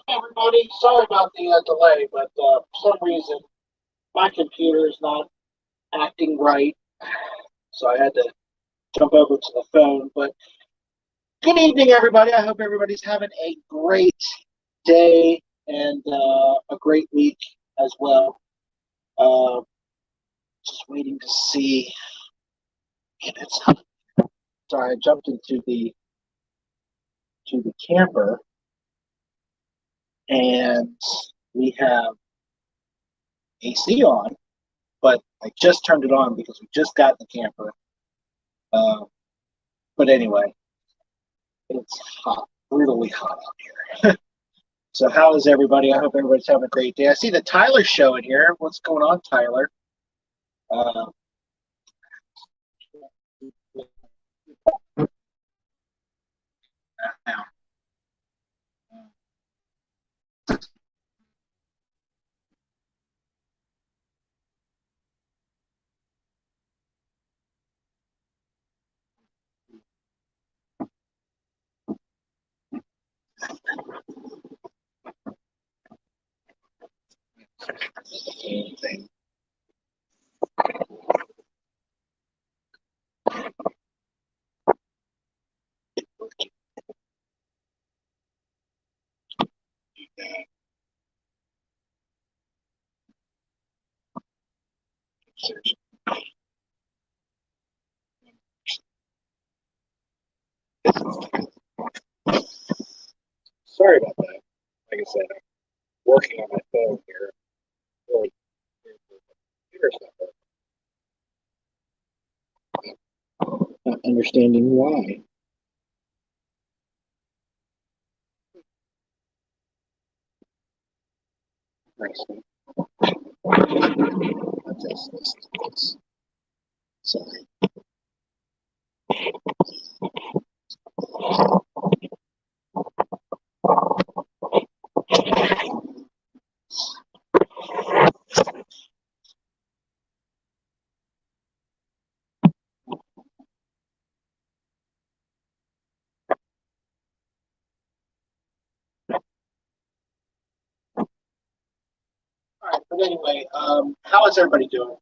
Everybody, sorry about the delay, but for some reason my computer is not acting right, so I had to jump over to the phone. But good evening, everybody. I hope everybody's having a great day and a great week as well. Just waiting to see. Sorry, I jumped into the camper, and we have AC on, but I just turned it on because we just got the camper. But anyway, it's hot, brutally hot out here. So how is everybody? I hope everybody's having a great day. I see that Tyler's showing here. What's going on, Tyler? Thing. Sorry about that. Like I said, I'm working on my phone here. Really, not understanding why. Sorry. But anyway, how is everybody doing?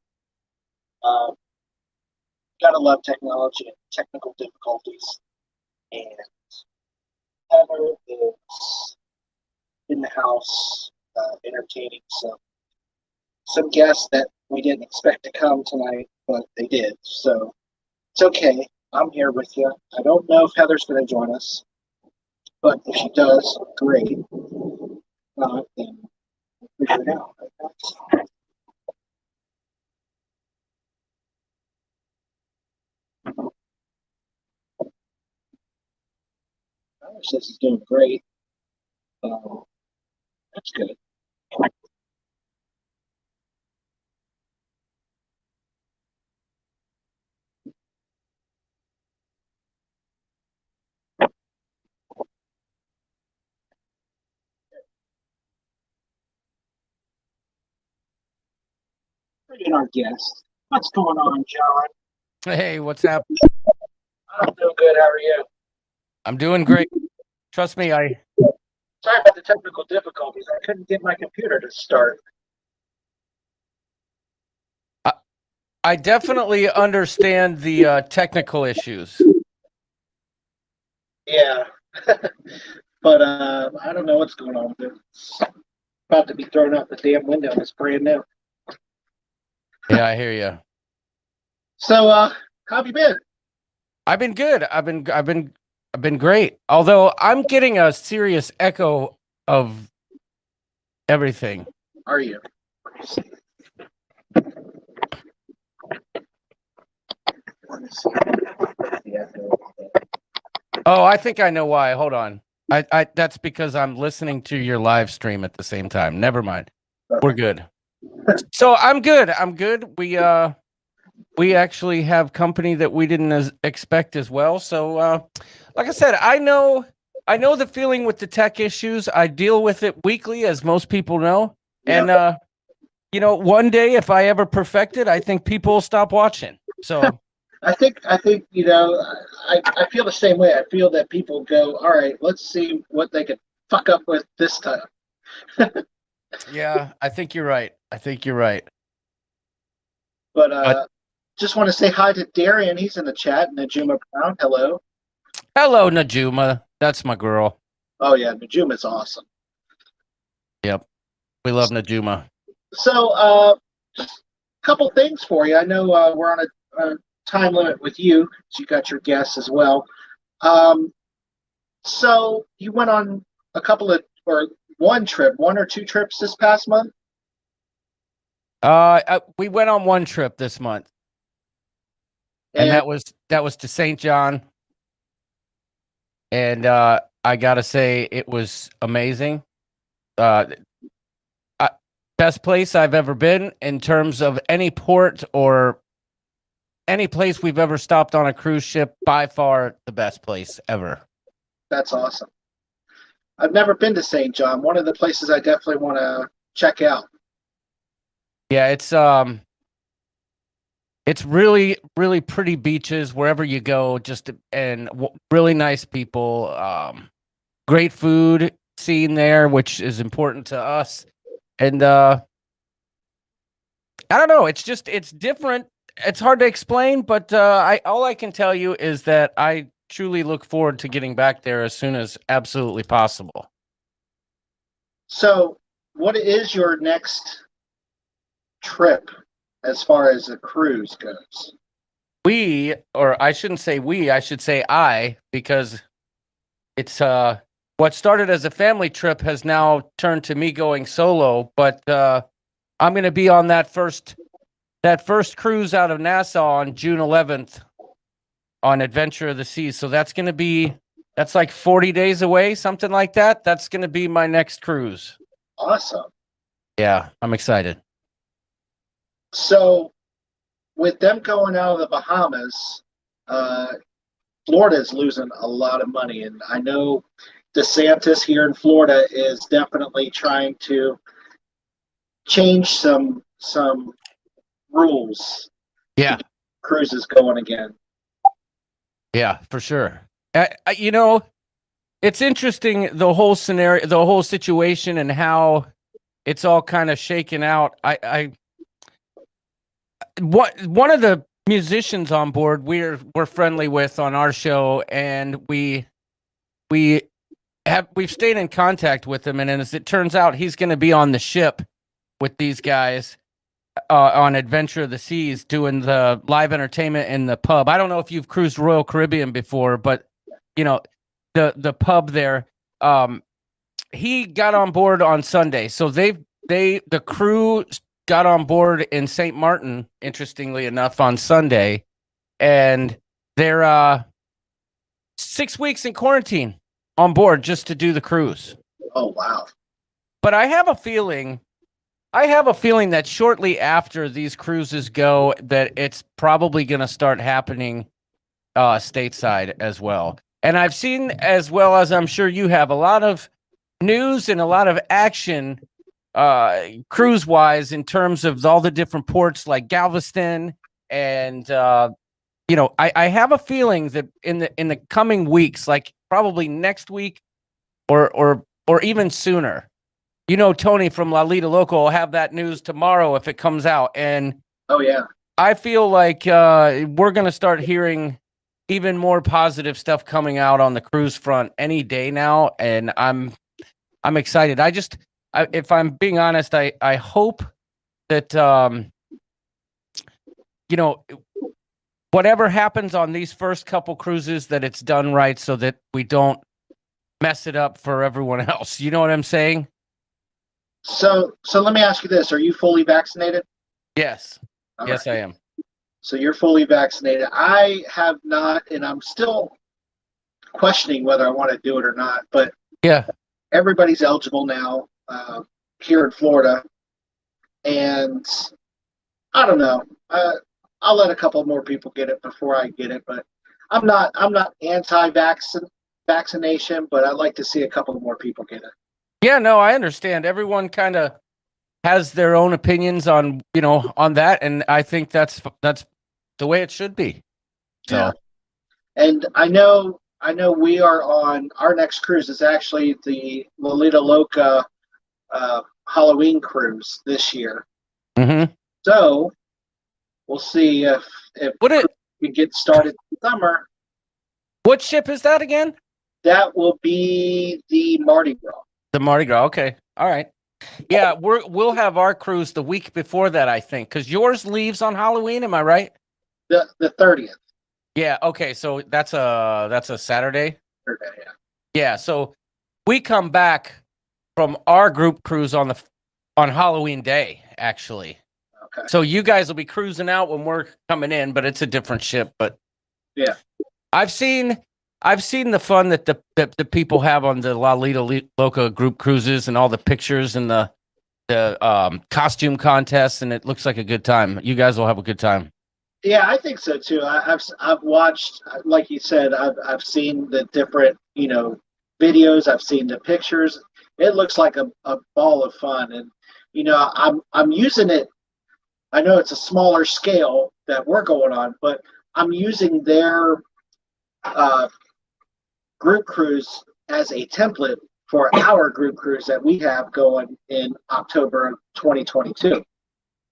Gotta love technology and technical difficulties. And Heather is in the house entertaining some guests that we didn't expect to come tonight, but they did. So it's okay. I'm here with you. I don't know if Heather's going to join us, but if she does, great. Not, then we'll figure it out. Says he's doing great. That's good. Bring in our guest. What's going on, John? Hey, what's up? I'm doing good. How are you? I'm doing great. Trust me, Sorry about the technical difficulties. I couldn't get my computer to start. I definitely understand the technical issues. Yeah. But I don't know what's going on with it. It's about to be thrown out the damn window. It's brand new. Yeah, I hear you. So, how have you been? I've been good. I've been great. Although I'm getting a serious echo of everything. Are you? Oh, I think I know why. Hold on. I that's because I'm listening to your live stream at the same time. Never mind. We're good. So I'm good. We actually have company that we didn't expect as well. So like I said, I know the feeling with the tech issues. I deal with it weekly, as most people know. Yeah. And one day if I ever perfect it, I think people will stop watching. So I think I feel the same way. I feel that people go, all right, let's see what they can fuck up with this time. Yeah, I think you're right. But just want to say hi to Darian. He's in the chat. Najuma Brown, hello. Hello, Najuma. That's my girl. Oh yeah, Najuma's awesome. Yep, we love Najuma. So, just a couple things for you. I know we're on a time limit with you, so you got your guests as well. So you went on a couple of, or one or two trips this past month? We went on one trip this month, and that was to St. John, and I gotta say it was amazing. Best place I've ever been in terms of any port or any place we've ever stopped on a cruise ship. By far, the best place ever. That's awesome. I've never been to St. John. One of the places I definitely want to check out. Yeah, it's really, really pretty beaches wherever you go. Really nice people. Great food scene there, which is important to us. And I don't know. It's different. It's hard to explain, but all I can tell you is that I truly look forward to getting back there as soon as absolutely possible. So, what is your next trip as far as a cruise goes? Or I shouldn't say we, I should say I, because it's what started as a family trip has now turned to me going solo, but I'm going to be on that first cruise out of Nassau on June 11th on Adventure of the Seas. So that's like 40 days away, something like that. That's going to be my next cruise. Awesome. Yeah, I'm excited. So with them going out of the Bahamas, Florida's losing a lot of money. And I know DeSantis here in Florida is definitely trying to change some rules. Yeah. Cruises going again. Yeah, for sure. It's interesting, the whole scenario, the whole situation, and how it's all kind of shaken out. One of the musicians on board we're friendly with on our show, and we've stayed in contact with him, and as it turns out, he's going to be on the ship with these guys on Adventure of the Seas doing the live entertainment in the pub. I don't know if you've cruised Royal Caribbean before, but the pub there, he got on board on Sunday. So the crew got on board in St. Martin, interestingly enough, on Sunday, and they're 6 weeks in quarantine on board just to do the cruise. Oh, wow. But I have a feeling that shortly after these cruises go, that it's probably going to start happening stateside as well. And I've seen, as well as I'm sure you have, a lot of news and a lot of action cruise-wise in terms of all the different ports like Galveston. And, I have a feeling that in the coming weeks, like probably next week or even sooner, Tony from La Lita Loco will have that news tomorrow if it comes out. And oh yeah, I feel like we're going to start hearing even more positive stuff coming out on the cruise front any day now. And I'm excited. If I'm being honest, I hope that, whatever happens on these first couple cruises, that it's done right so that we don't mess it up for everyone else. You know what I'm saying? So let me ask you this. Are you fully vaccinated? Yes. All yes, right. I am. So you're fully vaccinated. I have not, and I'm still questioning whether I want to do it or not. But yeah, everybody's eligible now here in Florida, and I don't know. I'll let a couple more people get it before I get it. But I'm not anti-vaccination, but I'd like to see a couple more people get it. Yeah, no, I understand. Everyone kind of has their own opinions on that, and I think that's the way it should be. So, yeah. And I know I know we are on our next cruise is actually the Lolita Loca Halloween cruise this year. Mm-hmm. So we'll see if we get started in summer. What ship is that again? That will be the Mardi Gras. The Mardi Gras. Okay. All right. Yeah, we'll have our cruise the week before that, I think, because yours leaves on Halloween. Am I right? The 30th. Yeah. Okay. So that's a Saturday. Yeah. Yeah. So we come back from our group cruise on Halloween Day, actually. Okay. So you guys will be cruising out when we're coming in, but it's a different ship. But yeah, I've seen the fun that the people have on the Lolita Loca group cruises and all the pictures and the costume contests, and it looks like a good time. You guys will have a good time. Yeah, I think so too. I've watched, like you said, I've seen the different videos. I've seen the pictures. It looks like a ball of fun, and I'm using it. I know it's a smaller scale that we're going on, but I'm using their group cruise as a template for our group cruise that we have going in October of 2022.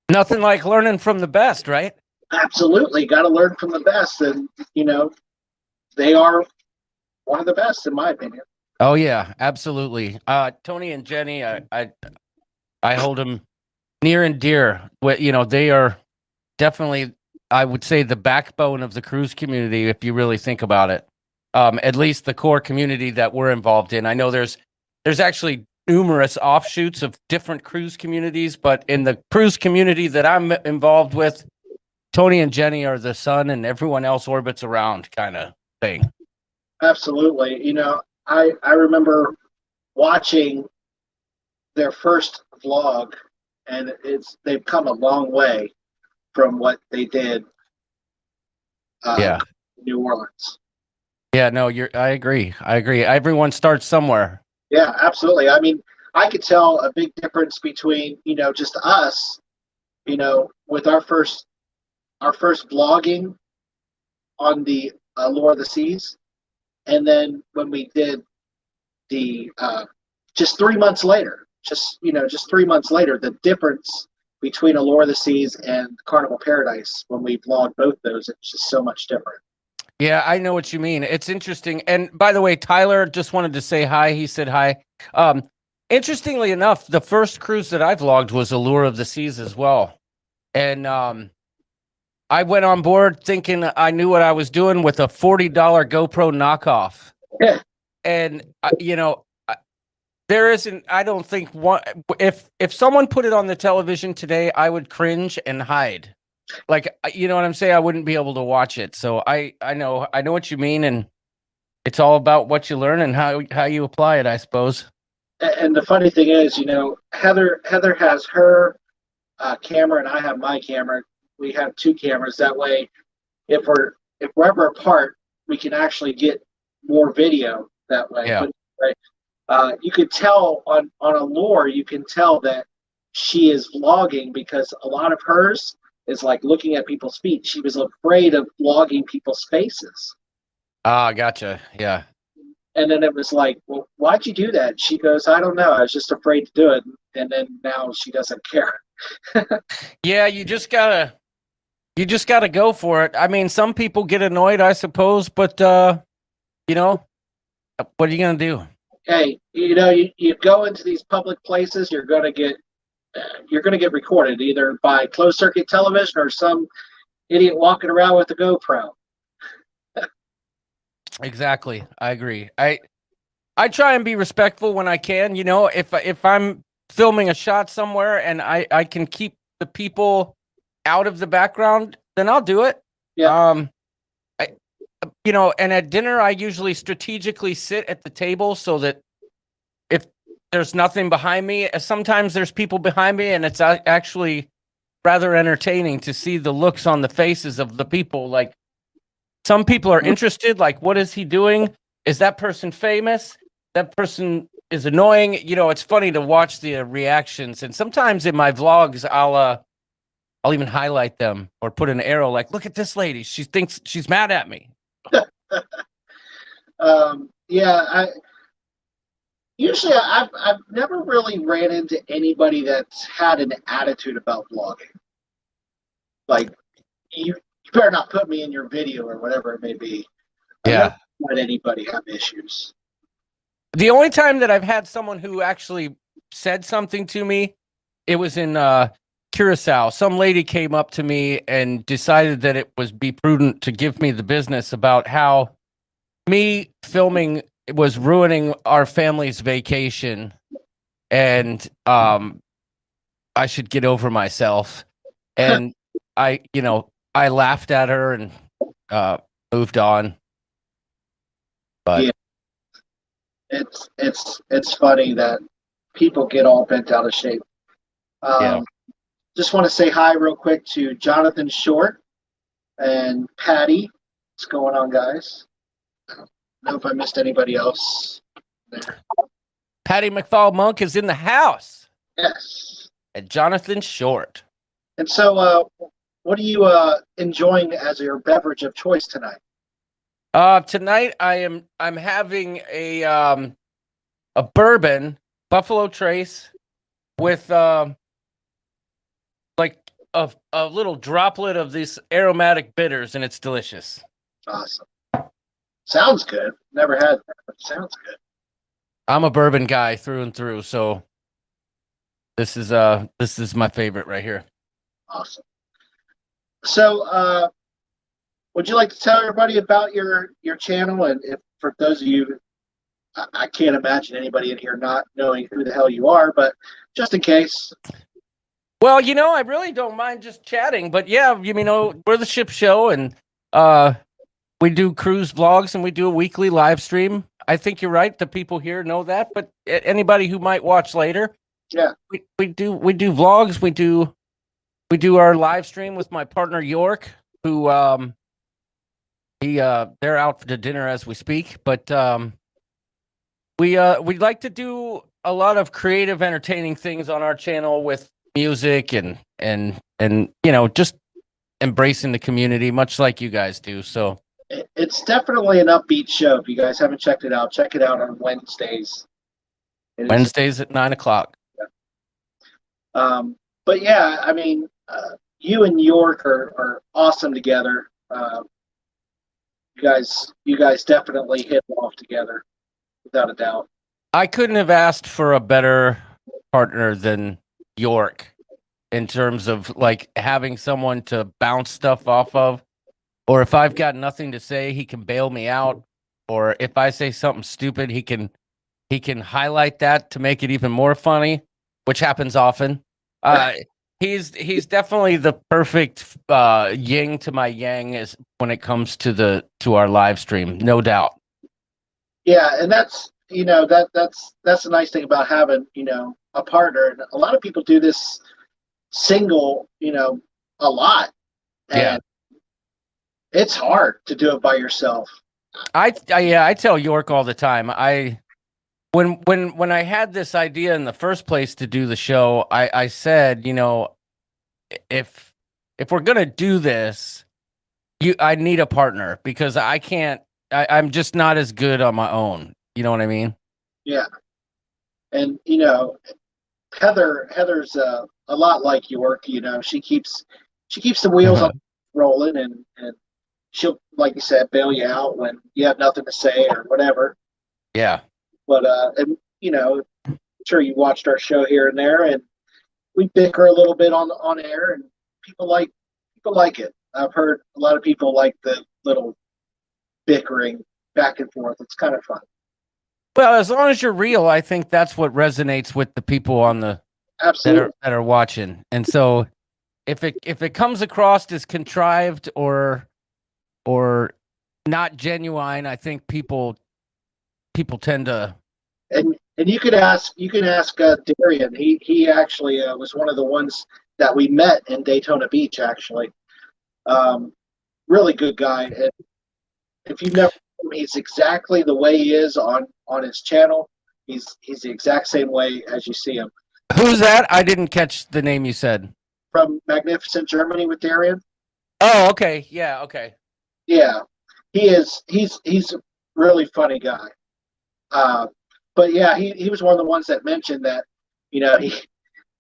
Nothing like learning from the best, right? Absolutely, got to learn from the best, and they are one of the best in my opinion. Oh yeah, absolutely. Tony and Jenny, I hold them near and dear. They are definitely, I would say, the backbone of the cruise community. If you really think about it, at least the core community that we're involved in. I know there's actually numerous offshoots of different cruise communities, but in the cruise community that I'm involved with, Tony and Jenny are the sun, and everyone else orbits around, kind of thing. Absolutely. I remember watching their first vlog, and they've come a long way from what they did. In New Orleans. Yeah, no, I agree. Everyone starts somewhere. Yeah, absolutely. I mean, I could tell a big difference between just us, with our first vlogging on the Allure of the Seas, and then when we did the just 3 months later, just 3 months later, the difference between Allure of the Seas and Carnival Paradise when we vlogged both those, it's just so much different. Yeah, I know what you mean. It's interesting. And by the way, Tyler just wanted to say hi. He said hi. Interestingly enough, the first cruise that I vlogged was Allure of the Seas as well. And I went on board thinking I knew what I was doing with a $40 GoPro knockoff. Yeah. And, there isn't, I don't think one, if someone put it on the television today, I would cringe and hide. Like, you know what I'm saying? I wouldn't be able to watch it. So I know what you mean. And it's all about what you learn and how you apply it, I suppose. And the funny thing is, Heather has her camera and I have my camera. We have two cameras. That way, if we're ever apart, we can actually get more video that way. Yeah. But, you could tell on Allure, you can tell that she is vlogging because a lot of hers is like looking at people's feet. She was afraid of vlogging people's faces. Ah, gotcha. Yeah. And then it was like, well, why'd you do that? She goes, I don't know. I was just afraid to do it. And then now she doesn't care. Yeah, you just gotta go for it. I mean, some people get annoyed, I suppose, but what are you gonna do? Hey, you go into these public places, you're gonna get recorded either by closed circuit television or some idiot walking around with a GoPro. Exactly. I agree. I try and be respectful when I can. If I'm filming a shot somewhere and I can keep the people out of the background, then I'll do it. Yeah. And at dinner, I usually strategically sit at the table so that if there's nothing behind me, sometimes there's people behind me, and it's actually rather entertaining to see the looks on the faces of the people. Like, some people are interested, like, what is he doing? Is that person famous? That person is annoying. It's funny to watch the reactions. And sometimes in my vlogs, I'll even highlight them or put an arrow like, look at this lady. She thinks she's mad at me. Yeah, I've never really ran into anybody that's had an attitude about vlogging. Like you better not put me in your video or whatever it may be. I've never Yeah. had anybody have issues. The only time that I've had someone who actually said something to me, it was in Curacao. Some lady came up to me and decided that it was be prudent to give me the business about how me filming was ruining our family's vacation, and I should get over myself. And I laughed at her and moved on. But Yeah, it's funny that people get all bent out of shape. yeah, Just want to say hi real quick to Jonathan Short and Patty. What's going on, guys? I don't know if I missed anybody else there. Patty McFall Monk is in the house. Yes. And Jonathan Short. And so, what are you enjoying as your beverage of choice tonight? Tonight I'm having a bourbon Buffalo Trace with like a little droplet of these aromatic bitters, and it's delicious. Awesome. Sounds good. Never had that, but sounds good. I'm a bourbon guy through and through, so this is my favorite right here. Awesome. So, would you like to tell everybody about your channel? And if for those of you, I can't imagine anybody in here not knowing who the hell you are, but just in case. Well, I really don't mind just chatting, but yeah, we're the Ship Show, and we do cruise vlogs, and we do a weekly live stream. I think you're right. The people here know that, but anybody who might watch later, yeah, we do vlogs. We do our live stream with my partner York, who they're out to dinner as we speak, but we'd like to do a lot of creative, entertaining things on our channel with music and just embracing the community, much like you guys do. So it's definitely an upbeat show. If you guys haven't checked it out on Wednesdays. Wednesdays at 9:00. But yeah, I mean, you and York are awesome together. You guys definitely hit off together, without a doubt. I couldn't have asked for a better partner than York in terms of like having someone to bounce stuff off of, or if I've got nothing to say, he can bail me out, or if I say something stupid, he can highlight that to make it even more funny, which happens often. He's definitely the perfect yin to my yang is when it comes to our live stream, no doubt. Yeah, and that's that's the nice thing about having a partner. And a lot of people do this single, a lot, and Yeah, it's hard to do it by yourself. I tell York all the time. When I had this idea in the first place to do the show, I said, if we're gonna do this, I need a partner because I can't. I'm just not as good on my own. You know what I mean? Yeah, and Heather's a lot like York. She keeps the wheels on rolling, and she'll, like you said, bail you out when you have nothing to say or whatever. Yeah. But and I'm sure you watched our show here and there, and we bicker a little bit on air, and people like it. I've heard a lot of people like the little bickering back and forth. It's kind of fun. Well, as long as you're real, I think that's what resonates with the people on the Absolutely. that are watching. And so, if it comes across as contrived or not genuine, I think people tend to. And you can ask Darian. He actually was one of the ones that we met in Daytona Beach. Actually, really good guy. And if you've never, he's exactly the way he is on his channel. He's the exact same way as you see him. Who's that? I didn't catch the name you said. From Magnificent Germany with Darian. Oh, okay. Yeah, okay. Yeah, he is. He's really funny guy. But yeah, he was one of the ones that mentioned that,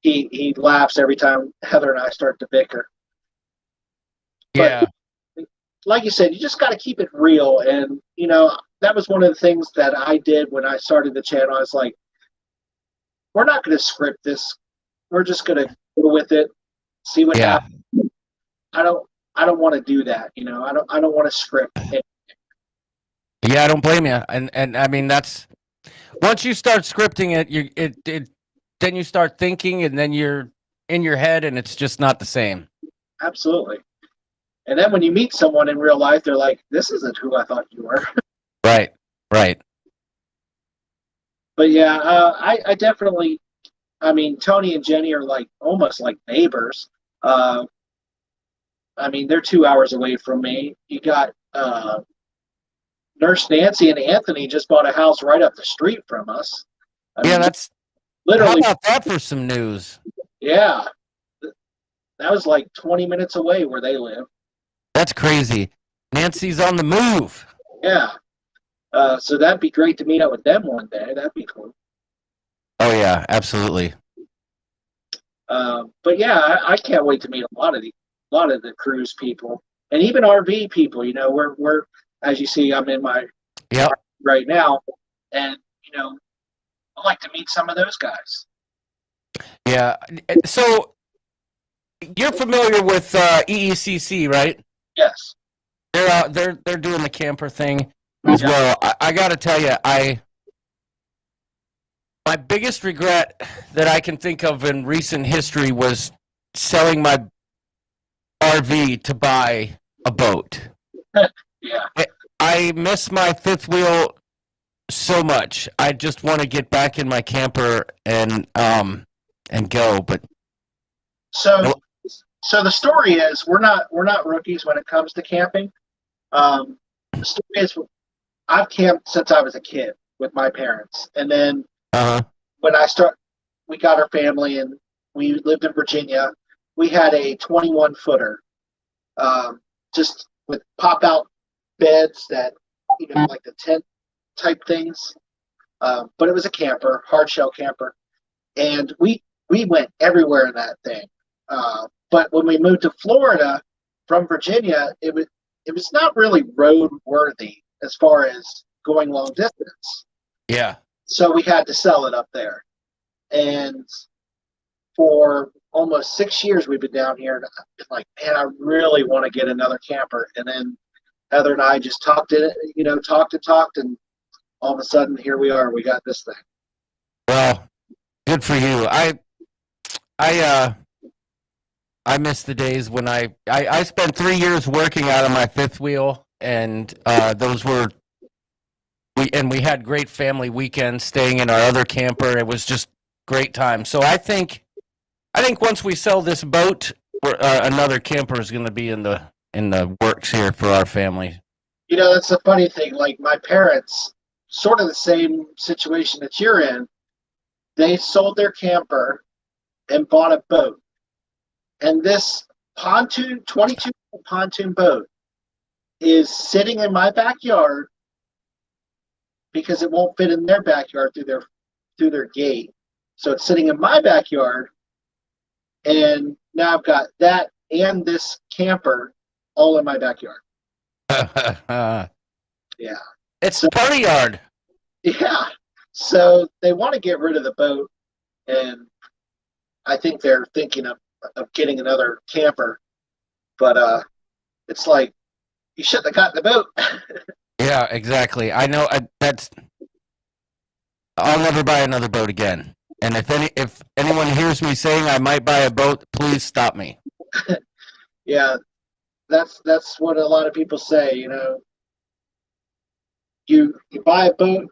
he laughs every time Heather and I start to bicker. But Yeah. like you said, you just got to keep it real. And, that was one of the things that I did when I started the channel. I was like, we're not going to script this. We're just going to go with it, see what Yeah. happens. I don't want to do that. I don't want to script it. Yeah, I don't blame you. And I mean, that's once you start scripting it, then you start thinking, and then you're in your head, and it's just not the same. Absolutely. And then when you meet someone in real life, they're like, this isn't who I thought you were. Right. Right. But yeah, I definitely, I mean, Tony and Jenny are like almost like neighbors. I mean, they're 2 hours away from me. You got Nurse Nancy and Anthony just bought a house right up the street from us. I Yeah, mean, that's how literally, about that for some news? yeah, that was like 20 minutes away where they live. That's crazy. Nancy's on the move. Yeah. So that'd be great to meet up with them one day. That'd be cool. Oh yeah, absolutely. But yeah, I can't wait to meet a lot of the cruise people and even RV people. We're as you see, I'm in my Yep. RV right now, and I'd like to meet some of those guys. Yeah. So you're familiar with EECC, right? Yes. They're doing the camper thing as well. I got to tell you, my biggest regret that I can think of in recent history was selling my RV to buy a boat. Yeah. I miss my fifth wheel so much. I just want to get back in my camper and go. But So the story is we're not rookies when it comes to camping. The story is I've camped since I was a kid with my parents, and then when we got our family and we lived in Virginia. We had a 21 footer, just with pop out beds that like the tent type things. But it was a camper, hard shell camper, and we went everywhere in that thing. But when we moved to Florida from Virginia, it was not really road worthy as far as going long distance. yeah. So we had to sell it up there. And for almost 6 years we've been down here, and I've been like, man, I really want to get another camper. And then Heather and I just talked, and all of a sudden here we are. We got this thing. Well, good for you. I miss the days when I spent 3 years working out of my fifth wheel, and those were we had great family weekends staying in our other camper. It was just great time. So I think once we sell this boat, another camper is going to be in the works here for our family. That's the funny thing. Like my parents, sort of the same situation that you're in. They sold their camper and bought a boat. And this 22 pontoon boat is sitting in my backyard because it won't fit in their backyard through their gate. So it's sitting in my backyard, and now I've got that and this camper all in my backyard. Yeah. It's the party yard. Yeah. So they want to get rid of the boat, and I think they're thinking of getting another camper. But it's like, you shouldn't have gotten the boat. Yeah, exactly. I know I'll never buy another boat again. And if anyone hears me saying I might buy a boat, please stop me. Yeah, that's what a lot of people say. You buy a boat.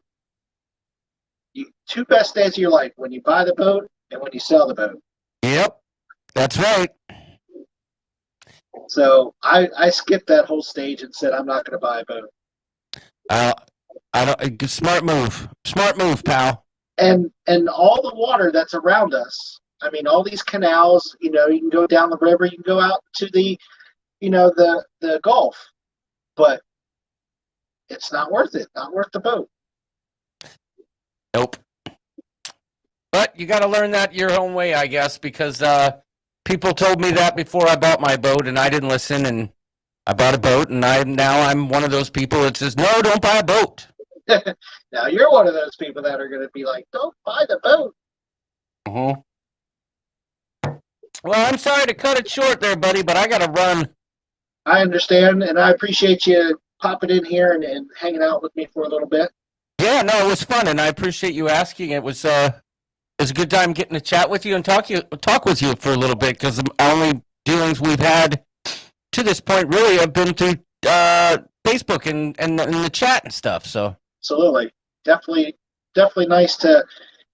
Two best days of your life: when you buy the boat and when you sell the boat. Yep, that's right. So I skipped that whole stage and said I'm not going to buy a boat. I don't. Smart move, pal. And all the water that's around us. I mean, all these canals. You can go down the river. You can go out to the Gulf, but it's not worth it. Not worth the boat. Nope. But you got to learn that your own way, I guess, because people told me that before I bought my boat, and I didn't listen, and I bought a boat, and now I'm one of those people that says, no, don't buy a boat. Now you're one of those people that are going to be like, don't buy the boat. Mm-hmm. Well, I'm sorry to cut it short there, buddy, but I got to run. I understand, and I appreciate you popping in here and hanging out with me for a little bit. Yeah, no, it was fun, and I appreciate you asking. It was a good time getting to chat with you and talk with you for a little bit, because the only dealings we've had to this point really have been through Facebook and the chat and stuff. So Absolutely, definitely nice to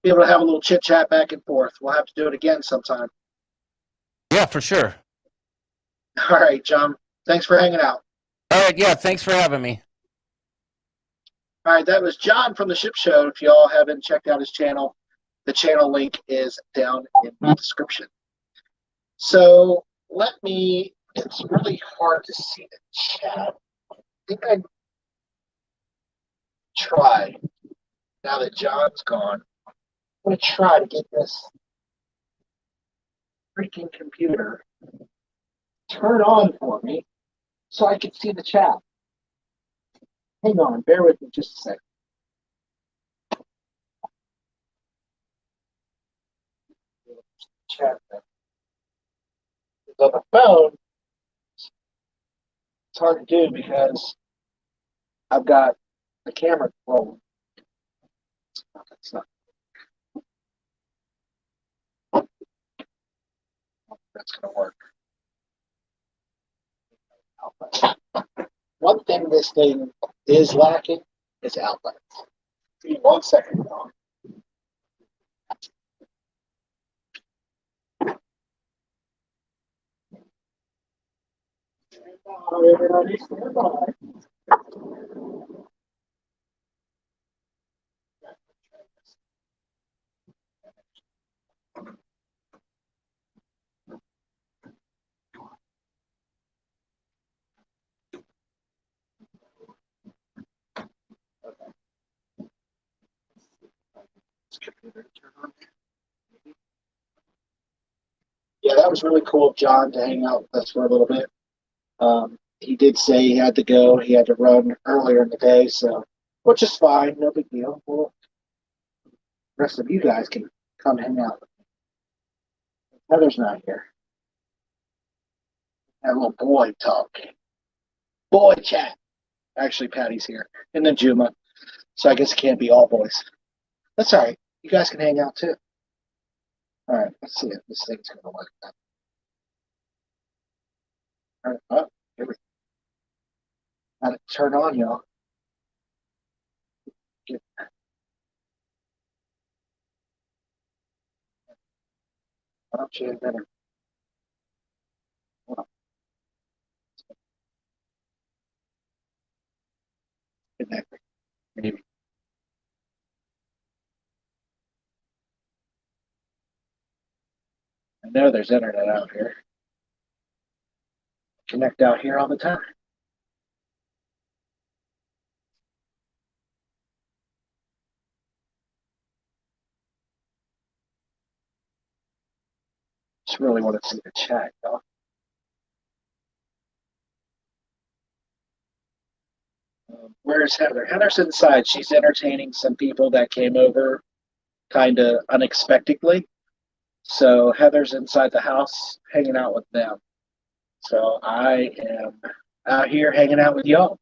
be able to have a little chit chat back and forth. We'll have to do it again sometime. yeah, for sure. All right, John. Thanks for hanging out. All right, yeah, thanks for having me. All right, that was John from the Ship Show. If y'all haven't checked out his channel, the channel link is down in the description. So it's really hard to see the chat. I think I try, now that John's gone, I'm going to try to get this freaking computer turn on for me so I can see the chat. Hang on, bear with me just a second. Chat. On the phone, it's hard to do because I've got the camera rolling. That's not. That's going to work. One thing this thing is lacking is outlets. Give me 1 second, y'all. Everybody stand by. Yeah, that was really cool of John to hang out with us for a little bit. He did say he had to go. He had to run earlier in the day, so which is fine, no big deal. Well, the rest of you guys can come hang out with me. Heather's not here. That little boy talk. Boy chat. Actually, Patty's here. And then Juma. So I guess it can't be all boys. That's all right. You guys can hang out too. All right, let's see if this thing's going to work. All right, oh, here we go. Got it turn on, y'all. Get option better. Connect. Maybe. I know there's internet out here. Connect out here all the time. Just really want to see the chat, y'all. Where's Heather? Heather's inside. She's entertaining some people that came over kind of unexpectedly. So Heather's inside the house hanging out with them. So I am out here hanging out with y'all.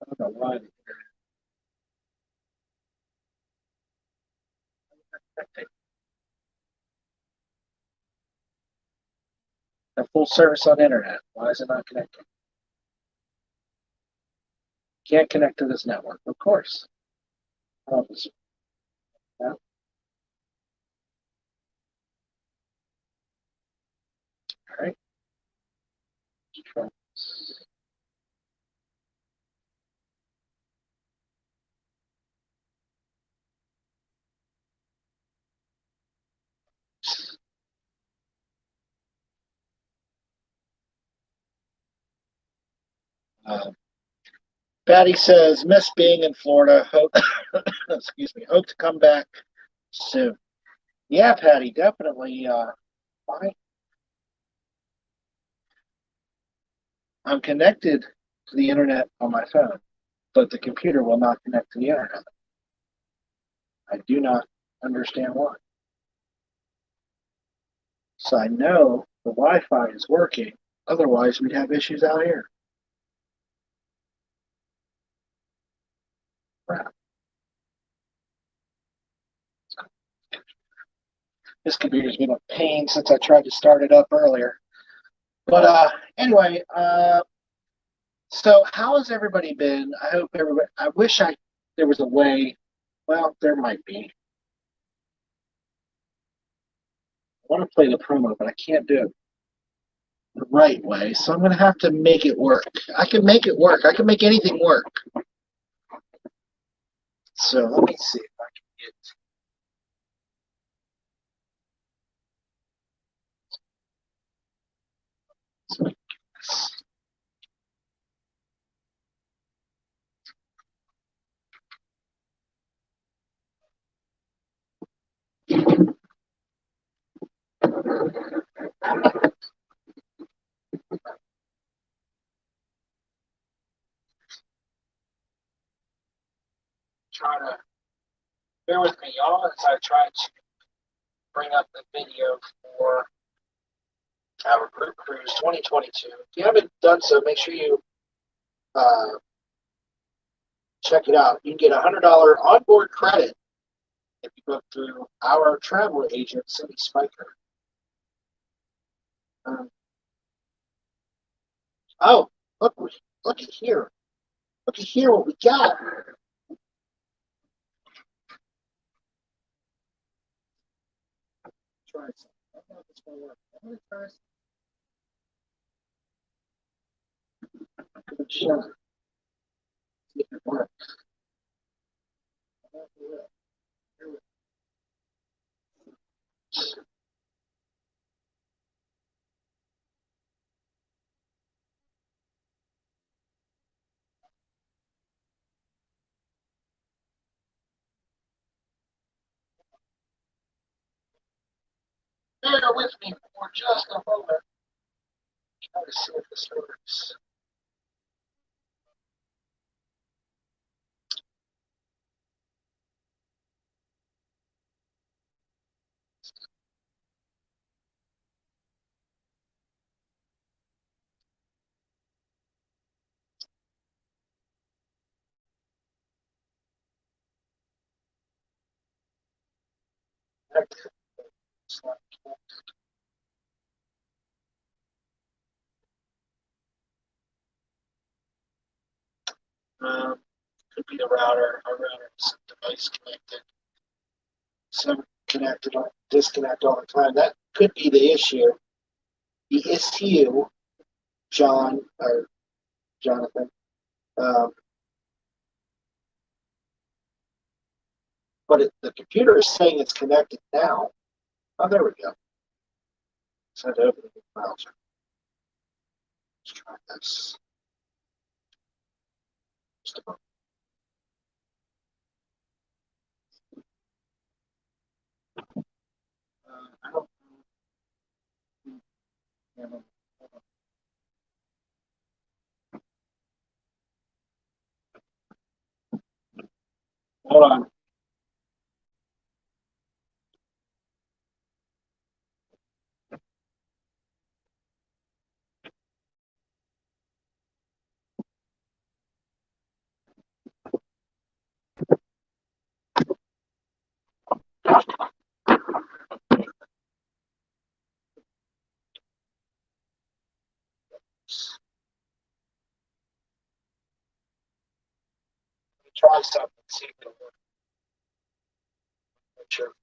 I don't know why. A full service on internet. Why is it not connecting? Can't connect to this network, of course. Oh, yeah. All right. Patty says, miss being in Florida. Hope, excuse me, hope to come back soon. Yeah, Patty, definitely. I'm connected to the internet on my phone, but the computer will not connect to the internet. I do not understand why. So I know the Wi-Fi is working. Otherwise, we'd have issues out here. Crap. This computer's been a pain since I tried to start it up earlier. But anyway, so how has everybody been? I hope everybody. I wish there was a way. Well, there might be. I want to play the promo, but I can't do it the right way. So I'm going to have to make it work. I can make it work. I can make anything work. So let me see if I can get. Try to bear with me, y'all, as I try to bring up the video for our group cruise 2022. If you haven't done so, make sure you check it out. You can get $100 onboard credit if you book through our travel agent, Cindy Spiker. Oh, look at here. Look at here what we got. Try something. I don't know if it's going to work. I'm going to try something. Give it a shot. See if it works. Bear with me for just a moment. Try to see if this works. Could be the router. Our router is device connected. Some connected or disconnect all the time. That could be the issue. The issue, John or Jonathan. But the computer is saying it's connected now. Oh, there we go. So I had to open the browser. Let's try this. Just a moment. I don't know. Hold on. Let me try something. See if it'll work. Make sure.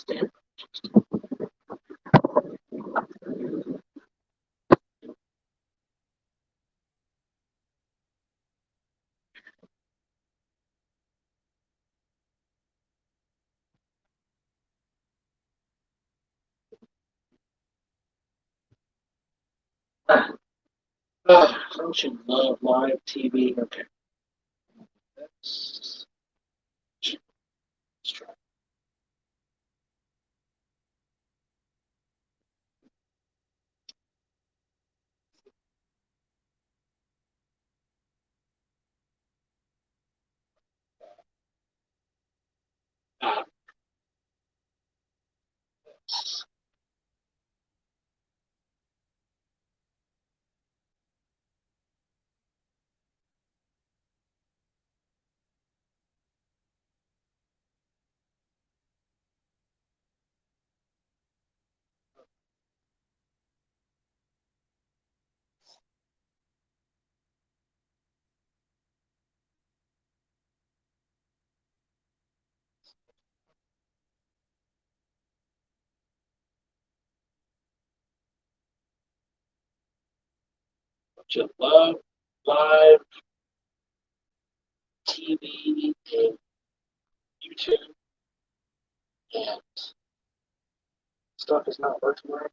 Stand. Function love live TV. Okay. Let's try. Function love live TV and YouTube, and stuff is not working right.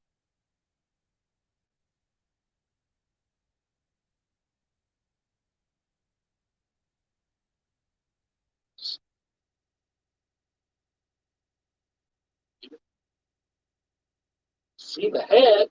See the head.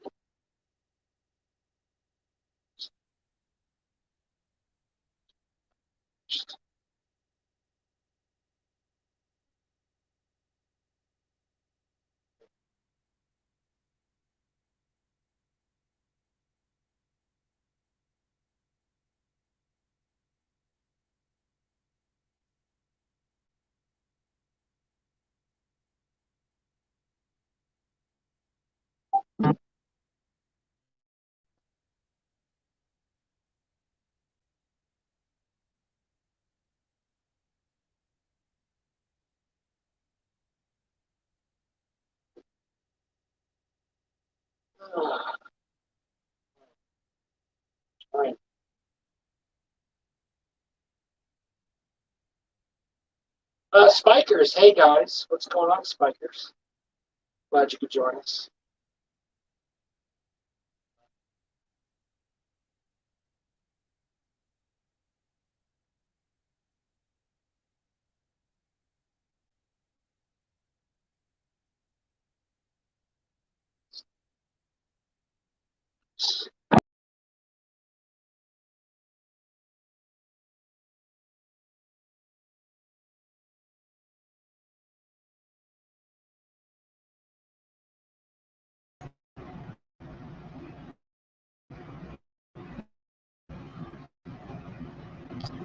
All right. Spikers, hey guys, what's going on, Spikers? Glad you could join us.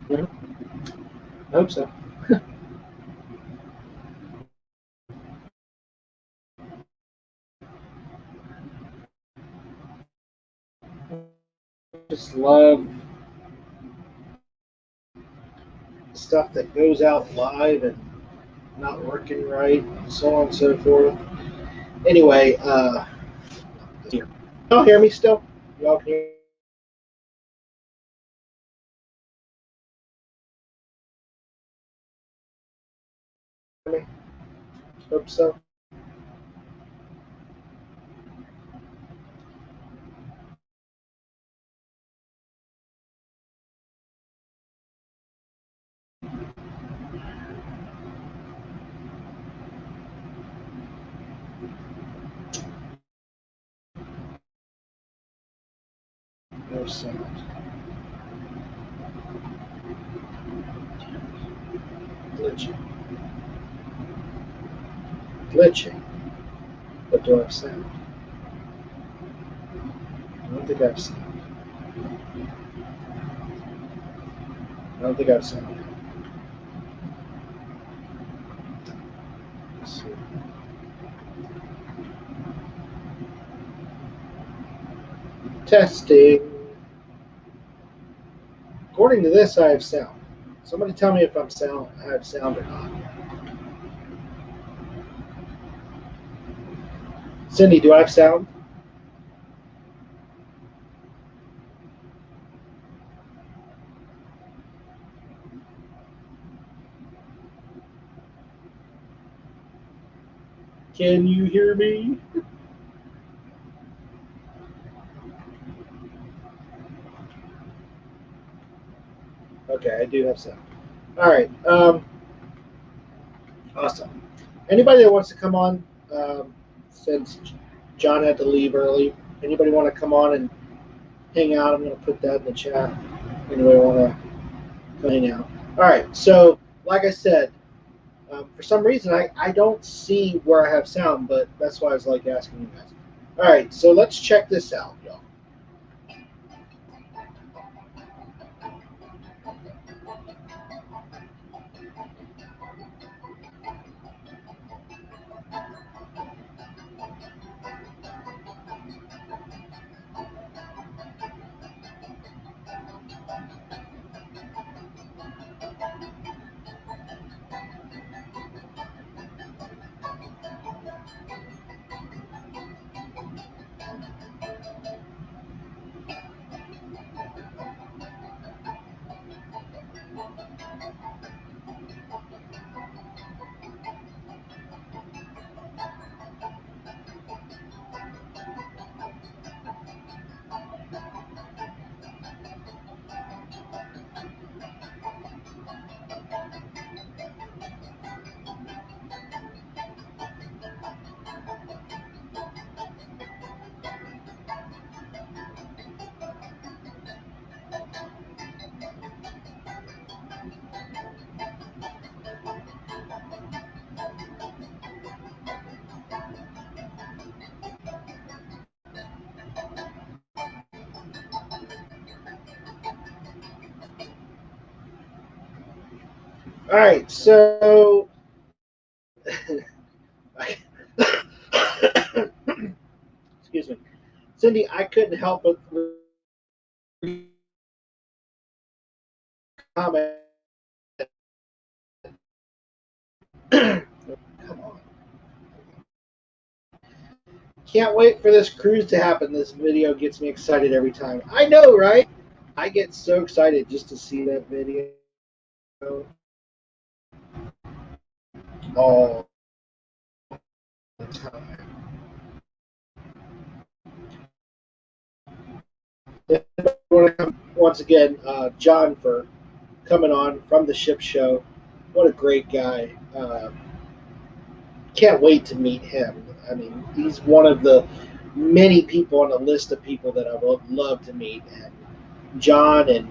Yeah. I hope so. Just love stuff that goes out live and not working right, and so on and so forth. Anyway, y'all hear me still? Y'all can hear me? Hope so. No sound. Glitching. Glitching. But do I have sound? I don't think I have sound. I don't think I have sound. Let's see. Testing. According to this, I have sound. Somebody tell me if I have sound or not. Cindy, do I have sound? Can you hear me? Okay, I do have sound. All right. Awesome. Anybody that wants to come on, since John had to leave early, anybody want to come on and hang out? I'm going to put that in the chat. Anybody want to come hang out? All right. So, like I said, for some reason, I don't see where I have sound, but that's why I was like asking you guys. All right. So let's check this out, y'all. All right, so excuse me, Cindy, I couldn't help but comment. Come on. Can't wait for this cruise to happen. This video gets me excited every time. I know, right? I get so excited just to see that video all the time. Once again, John for coming on from the ship show. What a great guy. Can't wait to meet him. I mean, he's one of the many people on the list of people that I would love to meet. And John and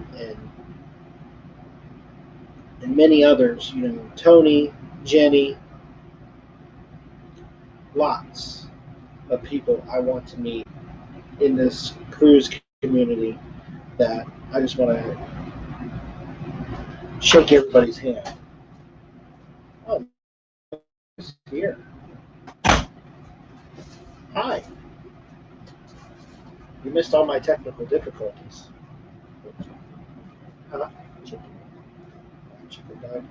many others, you know, Tony, Jenny, lots of people I want to meet in this cruise community that I just want to shake everybody's hand. Oh, he's here. Hi. You missed all my technical difficulties. Huh? Chicken died.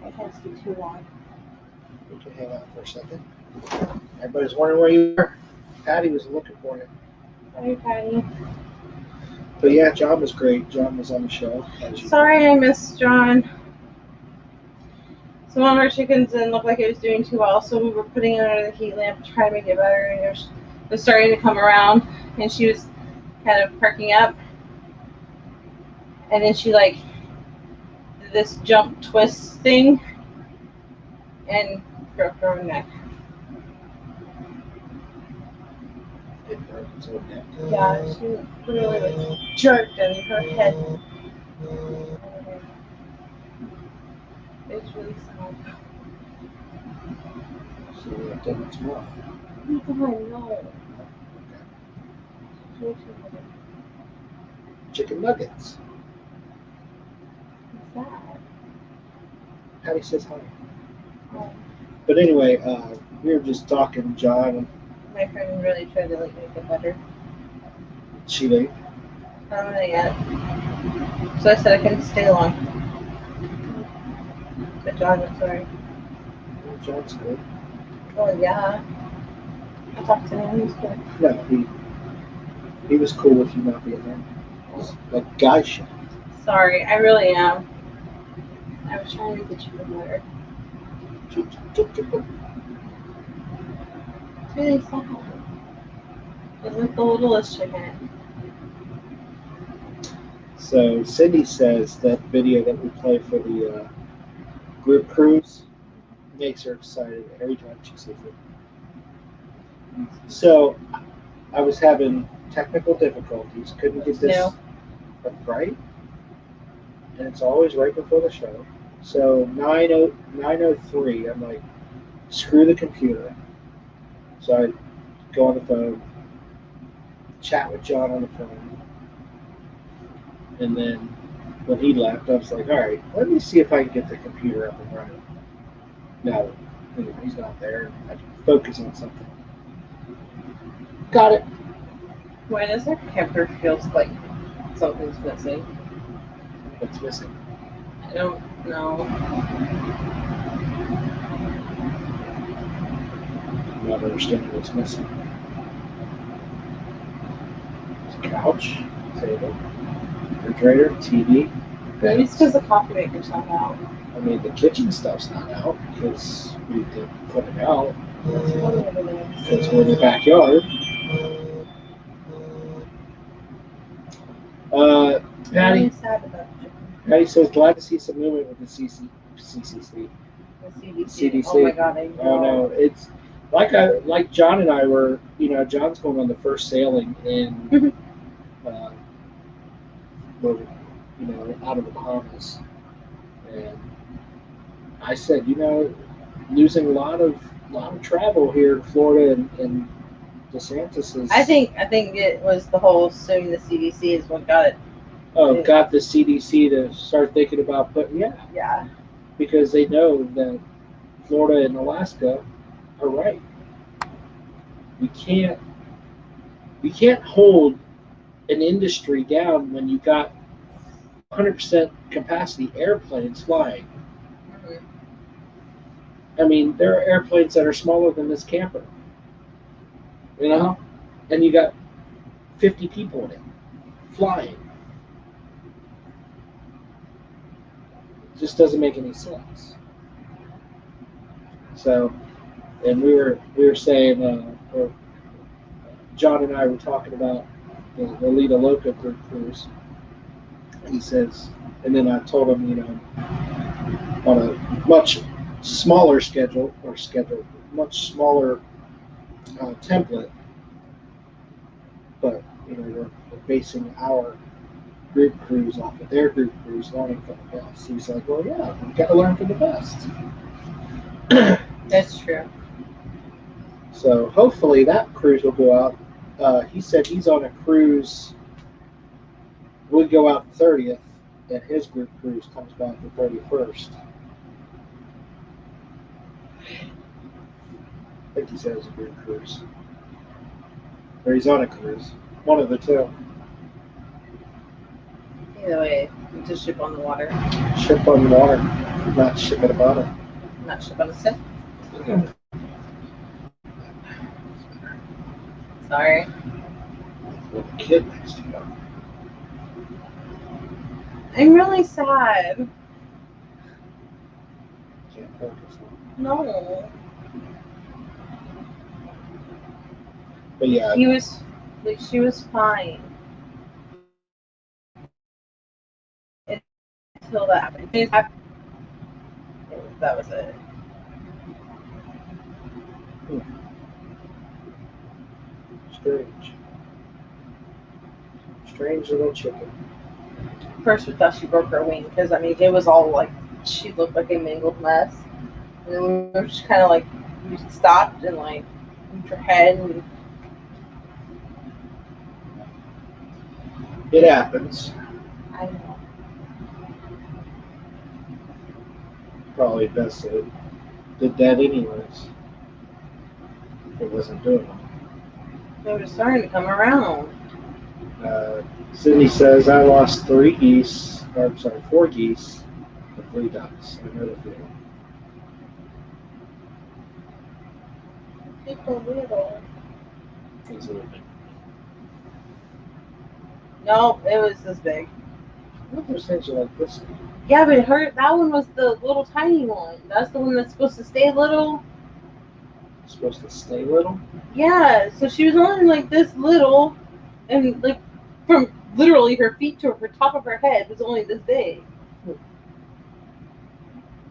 It has to be too long. We can hang out for a second. Everybody's wondering where you were. Patty was looking for you. Hi, Patty. But yeah, John was great. John was on the show. Sorry I missed John. Some of our chickens didn't look like it was doing too well, so we were putting it under the heat lamp to try to make it better, and it was starting to come around, and she was kind of perking up, and then she like did this jump twist thing and broke her neck. Yeah, she literally like jerked and her head. It's really sad. So we have dinner tomorrow. Oh God, no. Chicken nuggets. What's that? Patty says hi. Oh, But anyway, we were just talking, John. my friend really tried to like make it better. She leave. I don't know yet. So I said I couldn't stay long. But John was sorry. John's good. Oh yeah. I talked to him. He was good. No, he was cool with you not being there. It was like guy shit. Sorry, I really am. I was trying to get you the letter. It's really sad. It's like the littlest chicken. So Cindy says that video that we play for the group cruise makes her excited every time she sees it. So I was having technical difficulties, couldn't get this right, and it's always right before the show. So 9:03, I'm like, screw the computer. So I go on the phone, chat with John on the phone, and then when he left, I was like, all right, let me see if I can get the computer up and running. No, he's not there. I can focus on something. Got it. Why does our camper feels like something's missing? What's missing? I don't know. I'm not understanding what's missing. It's a couch, table, refrigerator, TV. Maybe it's because the coffee maker's not out. I mean, the kitchen stuff's not out because we didn't put it out That's one of the names. because we're in the backyard. Patty, I'm sad about the Patty says, glad to see some movement with the CCC. CDC. Oh my god, I know. Oh no, it's like John and I were. John's going on the first sailing in, out of the Bahamas, and I said, losing a lot of travel here in Florida and DeSantis is. I think it was the whole suing the CDC is what got it. Got the CDC to start thinking about putting Yeah. because they know that Florida and Alaska are right. We can't hold an industry down when you got 100% capacity airplanes flying. Mm-hmm. I mean, there are airplanes that are smaller than this camper, and you got 50 people in it flying. It just doesn't make any sense. So, and we were saying, John and I were talking about the Lolita Loca group cruise. He says, and then I told him, on a much smaller much smaller template, but we're basing our group cruise off of their group cruise, learning from the best. He's like, well, yeah, we've got to learn from the best. That's true. So hopefully that cruise will go out. He said he's on a cruise. Would go out the 30th, and his group cruise comes back the 31st. I think he said it's a group cruise. Or he's on a cruise. One of the two. Either way, it's a ship on the water. Ship on the water, not ship at a bottom. Not ship on a ship. Sorry. With a kid next to you. I'm really sad. Can't focus. No. But yeah, She was fine. Until that happened. That was it. Strange little chicken. First, we thought she broke her wing because it was all like she looked like a mangled mess, and then we were just kind of like we stopped and like moved her head and It happens. I know. Probably best it did that anyways. It wasn't doing it. They were starting to come around. Sydney says I lost 4 geese, but 3 ducks. I know the feeling. People little. It's a little big. No, it was this big. I thought those things are like this. Yeah, but that one was the little tiny one. That's the one that's supposed to stay little. It's supposed to stay little. Yeah, so she was only like this little, and like from literally her feet to her top of her head was only this big.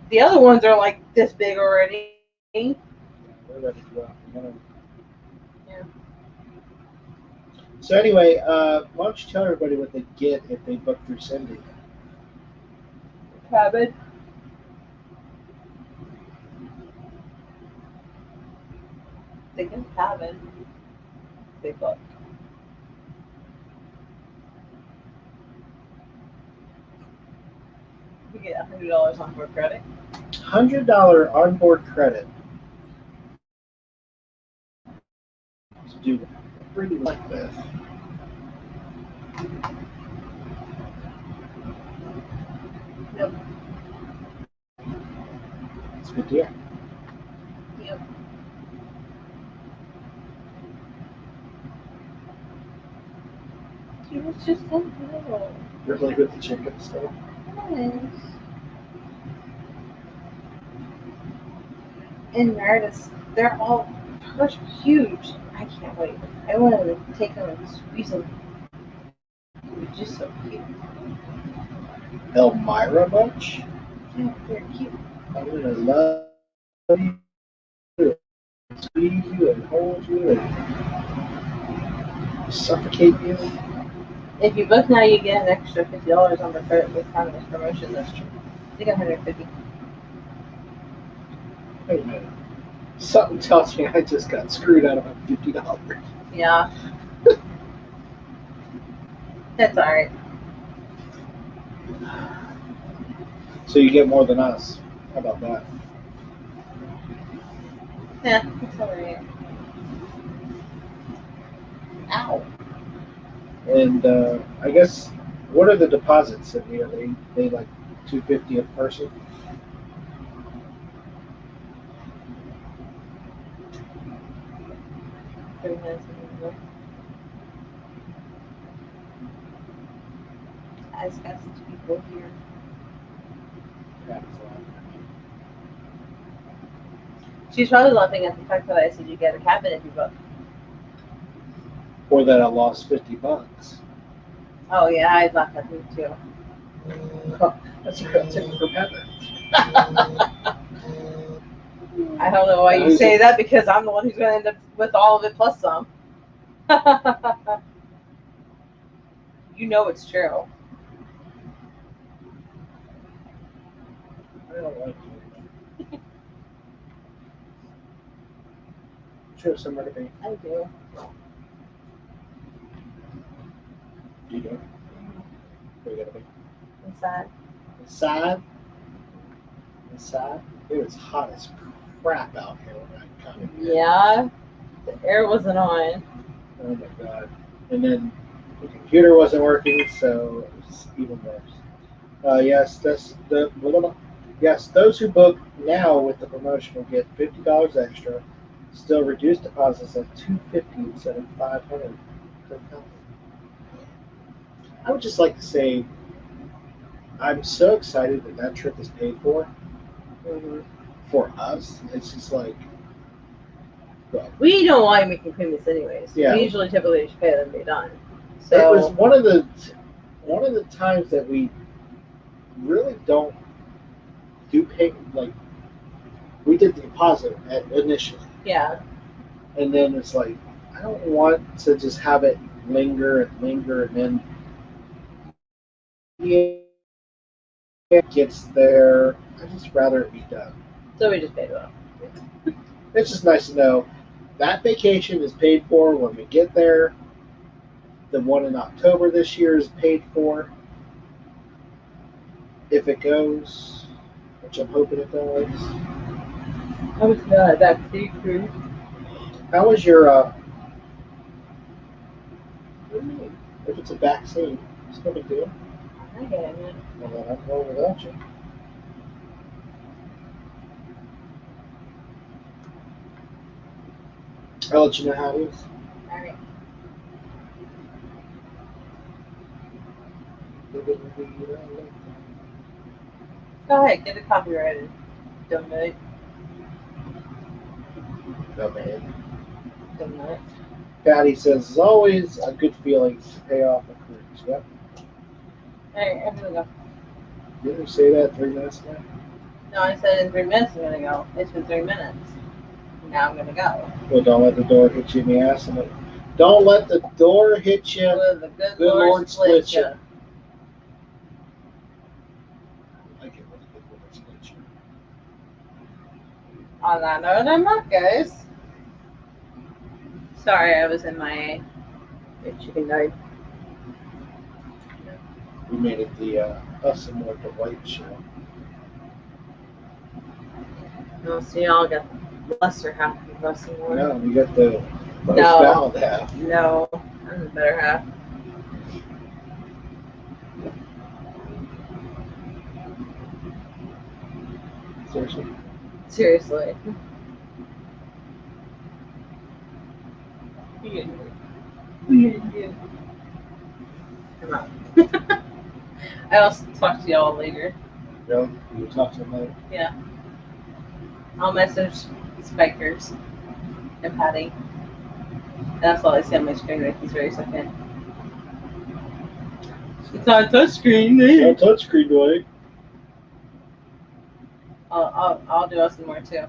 The other ones are like this big already. Yeah, they're ready to go out. Yeah. So anyway, why don't you tell everybody what they get if they book through Cindy? Cabin. They can cabin. They book. We get $100 on board credit. $100 onboard credit to do pretty like this. Yep. It's a good deal. Yep. She was just so little. Really with the chicken stuff. Yes. And Meredith, they're all huge. I can't wait. I want to take them and squeeze them. They're just so cute. Elmira bunch. Yeah, they're cute. I'm gonna love you, and squeeze you, and hold you, and suffocate you. If you book now, you get an extra $50 on the credit with time of this promotion. That's true. You get $150. Wait a minute. Something tells me I just got screwed out of my $50. Yeah. That's alright. So you get more than us. How about that? Yeah, it's alright. Ow. And I guess, what are the deposits, Cindy? Are they like $250 a person? Pretty nice. As fast as people here. That's a lot. She's probably laughing at the fact that I said you get a cabin if you book. Or that I lost $50. Oh yeah, I'd laugh at me too. Oh, that's a good thing from heaven. I don't know why you say that because I'm the one who's going to end up with all of it plus some. You know it's true. I don't like you. Should have somewhere to be. I do. You do. Where you gotta be? Inside. Inside. Inside. It was hot as crap out here when I got in. Yeah. The air wasn't on. Oh my god. And then the computer wasn't working, so it was even worse. Yes, those who book now with the promotion will get $50 extra, still reduced deposits at $250 instead of $500 per company. I would just like to say, I'm so excited that trip is paid for. For us, it's just like, well, We don't like making payments anyways. Yeah. We usually typically just pay them and be done. So it was one of the times that we really don't do pay, like we did the deposit initially, yeah. and then it's like I don't want to just have it linger and linger, and then it gets there. I just rather it be done. So we just paid it off. It's just nice to know that vacation is paid for when we get there. The one in October this year is paid for. If it goes, which I'm hoping it does. I was not that sea cruise. How was your? What do you mean? If it's a vaccine, it's no big deal. I get it. Well, then I'm going without you. I'll let you know how it is. Alright. right. Go ahead, get it copyrighted. Donate. Donate. Patty says, as always, a good feeling to pay off a cruise. Yep. Alright, I'm gonna go. Didn't you say that 3 minutes ago? No, I said in 3 minutes I'm gonna go. It's been 3 minutes. Now I'm gonna go. Well, don't let the door hit you in the ass. Don't let the door hit you. Well, the good Lord split you. ya. I like it when the good Lord split you. On that note, I'm up, guys. Sorry, I was in my chicken died. We made it the UsandMoreYT show. No, so y'all got the lesser half of us and more. No, we got the most No. valid half. No, I'm the better half. Seriously. Seriously. Come on. I'll talk to y'all later. Really? You talk to him later? Yeah. I'll message Spikers and Patty. That's all I see on my screen right this very second. It's on touchscreen. No touchscreen, Dwight. I'll do us some more too.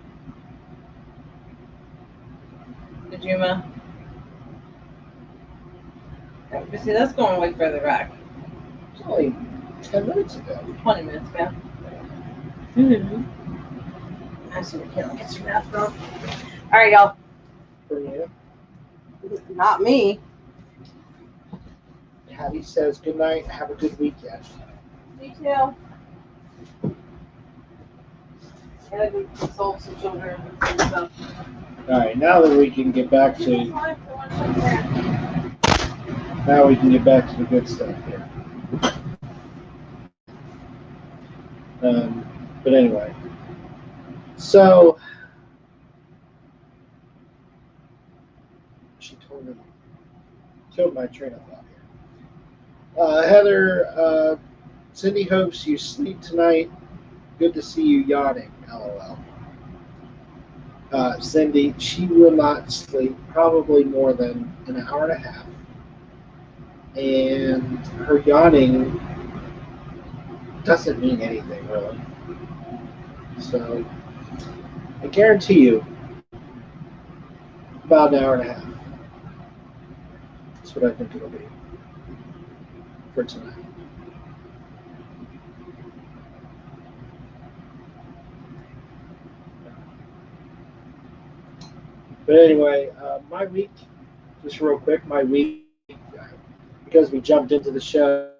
Kajuma. But see, that's going way further back. It's only 10 minutes ago. 20 minutes ago. Mm-hmm. I see what Kayla gets her math wrong. Alright, y'all. For you. Not me. Patty says, good night. Have a good weekend. Me too. I gotta go console some children and stuff. All right, now that we can get back to the good stuff here. But anyway, so she totally killed my train of thought here. Heather, Cindy hopes you sleep tonight. Good to see you yawning. LOL. Cindy, she will not sleep probably more than an hour and a half. And her yawning doesn't mean anything, really. So, I guarantee you, about an hour and a half. That's what I think it'll be for tonight. But anyway, my week, just real quick, my week, because we jumped into the show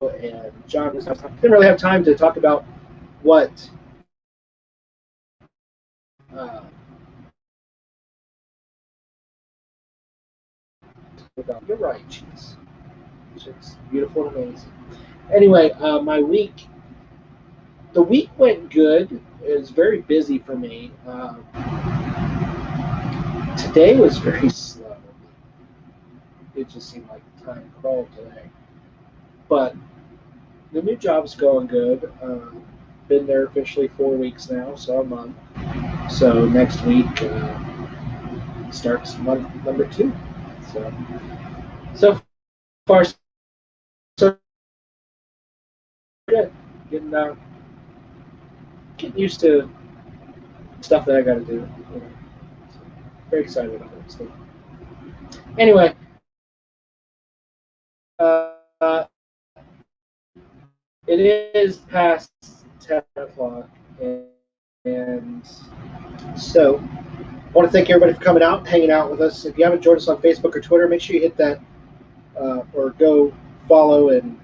and John didn't really have time to talk about what you're right, she's beautiful and amazing. Anyway, my week, the week went good. It was very busy for me. Today was very slow. It just seemed like time crawled today. But the new job's going good. Been there officially 4 weeks now, so a month. So next week starts month number 2. So far, so good. Getting used to stuff that I got to do. So very excited about it. So anyway, it is past 10 o'clock, and so I want to thank everybody for coming out, hanging out with us. If you haven't joined us on Facebook or Twitter, make sure you hit that or go follow and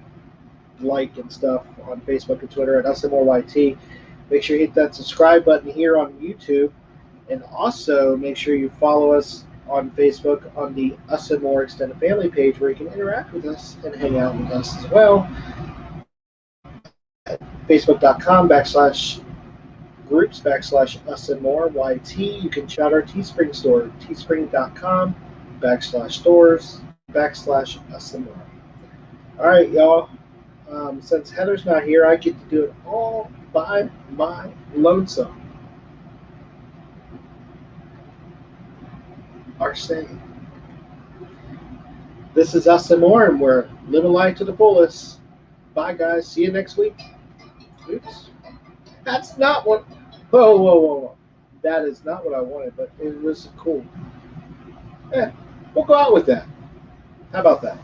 like and stuff on Facebook and Twitter at UsandMoreYT. Make sure you hit that subscribe button here on YouTube, and also make sure you follow us on Facebook on the Us and More Extended Family page, where you can interact with us and hang out with us as well. Facebook.com/ groups /UsandMoreYT. You can check out our Teespring store, teespring.com/stores/UsandMore. All right, y'all. Since Heather's not here, I get to do it all by my lonesome. Our saying. This is Us and More, and we're living life to the fullest. Bye, guys. See you next week. Oops. That's not what. Whoa, whoa, whoa, whoa. That is not what I wanted, but it was cool. We'll go out with that. How about that?